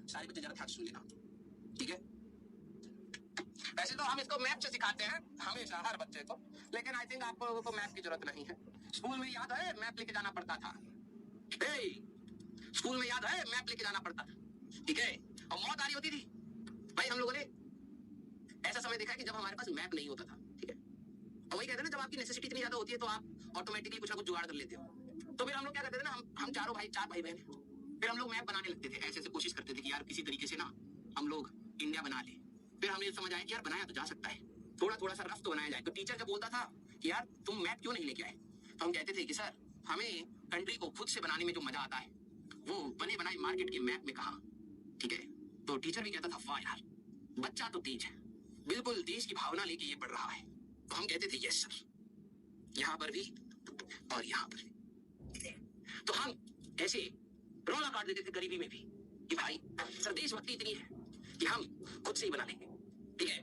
सारे बच्चे जरा ध्यान सुन लेना, ठीक है। वैसे तो हम इसको मैप से सिखाते हैं हमेशा हर बच्चे को, लेकिन आई थिंक आपको मैप की जरूरत नहीं है। स्कूल में याद है मैप लेके जाना पड़ता था, स्कूल में याद है मैप लेके जाना पड़ता था, ठीक है। और मौत आ रही होती थी भाई, हम लोगों ने ऐसा समय देखा है कि जब हमारे पास मैप नहीं होता था, ठीक है। और वही कहते हैं ना, जब आपकी नेसेसिटी इतनी ज्यादा होती है तो आप ऑटोमेटिकली कुछ ना कुछ जुगाड़ कर लेते हो। तो फिर हम लोग क्या करते थे ना, हम चार भाई बहन, फिर हम लोग मैप बनाने लगते थे, ऐसे कोशिश करते थे कि यार किसी तरीके से ना हम लोग इंडिया बना ले। फिर हमें समझ आया कि यार बनाया तो जा सकता है, थोड़ा थोड़ा सा रफ तो बनाया जाए। तो टीचर जब बोलता था कि यार तुम मैप क्यों नहीं लेके आए, तो हम कहते थे कि सर हमें कंट्री को खुद से बनाने में जो मजा आता है वो बने बनाए मार्केट के मैप में कहा, ठीक है। तो टीचर भी कहता था वाह यार बच्चा तो तेज है, बिल्कुल देश की भावना लेके ये पढ़ रहा है। तो हम कहते थे यस सर, यहाँ पर भी और यहाँ पर भी। तो हम ऐसे रौला काट देते थे गरीबी में भी कि भाई सर देशभक्ति इतनी है कि हम खुद से ही बना लेंगे, ठीक है।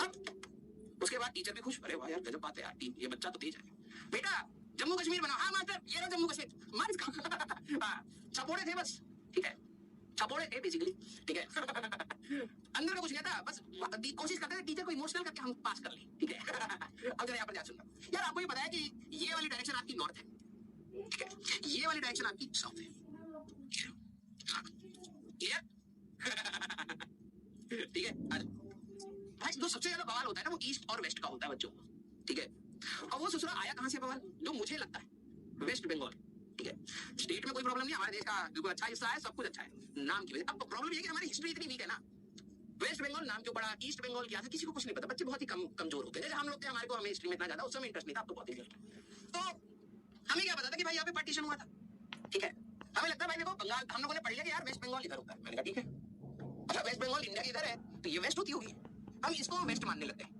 अब उसके बाद टीचर भी खुश, अरे वाह यार गजब बात है यार, ये बच्चा तो तेज है। बेटा जम्मू कश्मीर बनाओ, हाँ मास्टर ये रहा जम्मू कश्मीर, मार इसका। छपोड़े थे बस, ठीक है, छपोड़े थे बेसिकली, ठीक है। अंदर में कुछ नहीं था, बस कोशिश करते थे टीचर को इमोशनल करके हम पास कर लें, ठीक है। अब जरा यहाँ पर ध्यान सुनना यार, आपको ये पता है कि ये वाली डायरेक्शन आपकी नॉर्थ है, ठीक है, ये वाली डायरेक्शन आपकी साउथ है, क्लियर? ठीक है। भाई जो सबसे ज्यादा बवाल होता है ना वो ईस्ट और वेस्ट का होता है बच्चों को, ठीक है। और वो ससुरा आया कहां से बवाल, जो मुझे लगता है वेस्ट बंगाल, ठीक है। स्टेट में कोई प्रॉब्लम नहीं, हमारे देश का बिल्कुल अच्छा हिस्सा है, सब कुछ अच्छा है नाम की वजह। अब प्रॉब्लम ये है कि हमारी हिस्ट्री इतनी वीक है ना, वेस्ट बंगाल नाम क्यों पड़ा, ईस्ट बंगाल क्या था, किसी को कुछ नहीं पता, बच्चे बहुत ही कमजोर होते हैं। जैसे हम लोग थे, हमारे को हमें हिस्ट्री में इतना ज्यादा उस समय इंटरेस्ट नहीं था, अब तो बहुत ही। तो हमें क्या पता था कि भाई यहाँ पे पार्टीशन हुआ था, ठीक है। हमें लगता है भाई देखो बंगाल, हम लोगों ने पढ़ लिया कि यार वेस्ट बंगाल इधर होता है, मैंने कहा ठीक है, अच्छा वेस्ट बंगाल इंडिया की इधर है तो ये वेस्ट होती होगी, हम इसको वेस्ट मानने लगते हैं।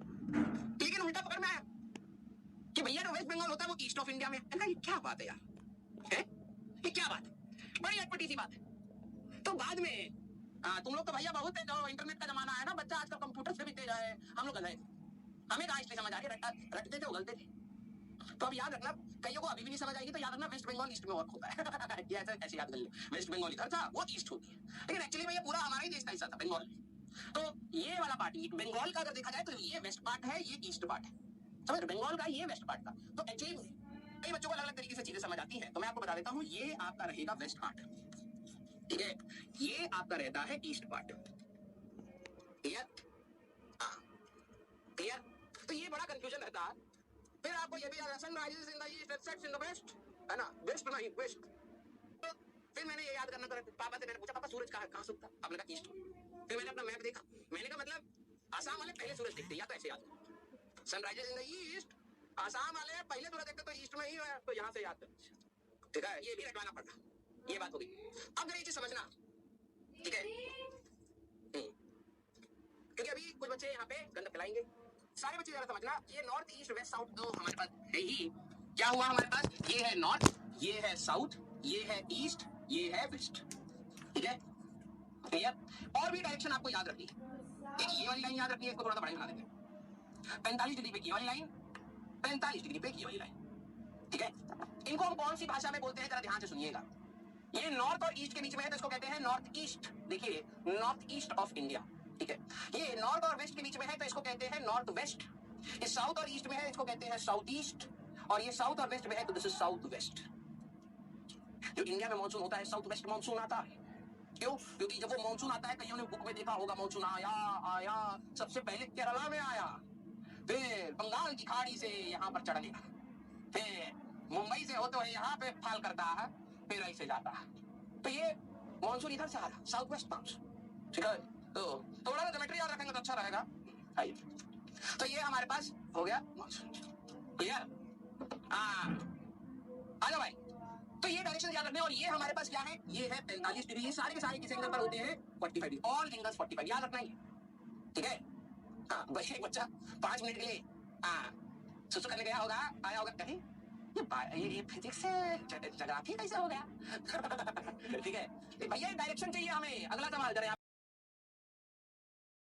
लेकिन उल्टा पकड़ में आया कि भैया जो वेस्ट बंगाल होता है वो ईस्ट ऑफ इंडिया में है। ये क्या बात है यार, है ये क्या बात है, बड़ी अटपटी सी बात है। तो बाद में तुम लोग तो भैया बहुत है, जो इंटरनेट का जमाना है ना, बच्चा आजकल कंप्यूटर से भी तेज है, हम लोग गए, हमें कहाँ हिस्ट्री समझ आ रही, रटते थे उगलते थे। तो अब याद रखना, कईयों को अभी भी नहीं समझ आएगी तो याद रखना वेस्ट बंगाल ईस्ट में वर्क होता है। ये ऐसे याद कर ले, वेस्ट बंगाल इधर था वो ईस्ट होती है, लेकिन एक्चुअली भैया पूरा हमारा ही देश का हिस्सा था बंगाल। तो ये वाला पार्ट बंगाल का अगर देखा जाए तो ये वेस्ट पार्ट है, ये ईस्ट पार्ट है, समझ, बंगाल का ये वेस्ट पार्ट था। तो एक्चुअली कई बच्चों को अलग अलग तरीके से चीजें समझ आती हैं, तो मैं आपको बता देता हूँ, ये आपका रहेगा वेस्ट पार्ट, ठीक है, ये आपका रहता है ईस्ट पार्ट, क्लियर? क्लियर? तो ये बड़ा कंफ्यूजन रहता है। फिर आपको ये भी याद है sun rises in the east and sets in the west, है ना, वेस्ट नहीं वेस्ट। तो फिर मैंने ये याद करना, पापा से मैंने पूछा पापा सूरज कहाँ से उगता, आपने कहा ईस्ट। फिर मैंने अपना मैप देखा, मैंने कहा मतलब आसाम वाले पहले सूरज देखते, या तो ऐसे याद करो, sunrises in the east, Assam वाले पहले सूरज देखते तो ईस्ट में ही है, तो यहाँ से याद करो, ठीक है। ये भी रटवाना पड़ा, ये बात होगी। अब ये चीज समझना, ठीक है, क्योंकि अभी कुछ बच्चे यहाँ पे गंदा फैलाएंगे, सारे बच्चे जरा समझना, ये नॉर्थ ईस्ट वेस्ट साउथ तो हमारे पास है ही। क्या हुआ हमारे पास, ये है नॉर्थ, ये है साउथ, ये है ईस्ट, ये है वेस्ट, ठीक है, क्लियर? और भी डायरेक्शन आपको याद रखनी है, एक ये वाली लाइन याद रखनी है, इसको थोड़ा सा बड़ा बना देते हैं, 45 डिग्री पे ये वाली लाइन, 45 डिग्री पे ये वाली लाइन, ठीक है। इनको हम कौन सी भाषा में बोलते हैं जरा ध्यान से सुनिएगा। ये नॉर्थ और ईस्ट के बीच में है तो इसको कहते हैं नॉर्थ ईस्ट, देखिए नॉर्थ ईस्ट ऑफ इंडिया, ठीक है। ये नॉर्थ और वेस्ट के बीच में है तो इसको कहते हैं नॉर्थ वेस्ट, ये साउथ और ईस्ट में है इसको कहते हैं साउथ ईस्ट, और ये साउथ और वेस्ट में है तो दिस इज साउथ वेस्ट। जो इंडिया में मानसून होता है साउथ वेस्ट मानसून आता है, क्यों? क्योंकि जब वो मानसून आता है, कईयों ने बुक में देखा होगा, मानसून आया आया सबसे पहले केरला में आया, फिर बंगाल की खाड़ी से यहाँ पर चढ़ गया, फिर मुंबई से होते हुए यहाँ पे फाल करता है, फिर ऐसे जाता है। तो ये मानसून इधर से आ रहा, साउथ वेस्ट मानसून, ठीक है। तो थोड़ा सा ज्योमेट्री याद रखेंगे तो अच्छा रहेगा। तो ये हमारे पास हो गया मानसून, क्लियर? आ जाओ भाई। तो ये डायरेक्शन याद रखने, और ये हमारे पास क्या है, ये है 45 डिग्री, ये सारे के सारे किस एंगल पर होते हैं, 45 डिग्री, ऑल एंगल्स 45 याद रखना, ये ठीक है। हाँ बस एक बच्चा 5 मिनट के लिए सुसु करने गया होगा, आया होगा कहीं, ये फिजिक्स से ज्योग्राफी कैसे हो गया। ठीक है भैया, डायरेक्शन चाहिए हमें। अगला सवाल जरा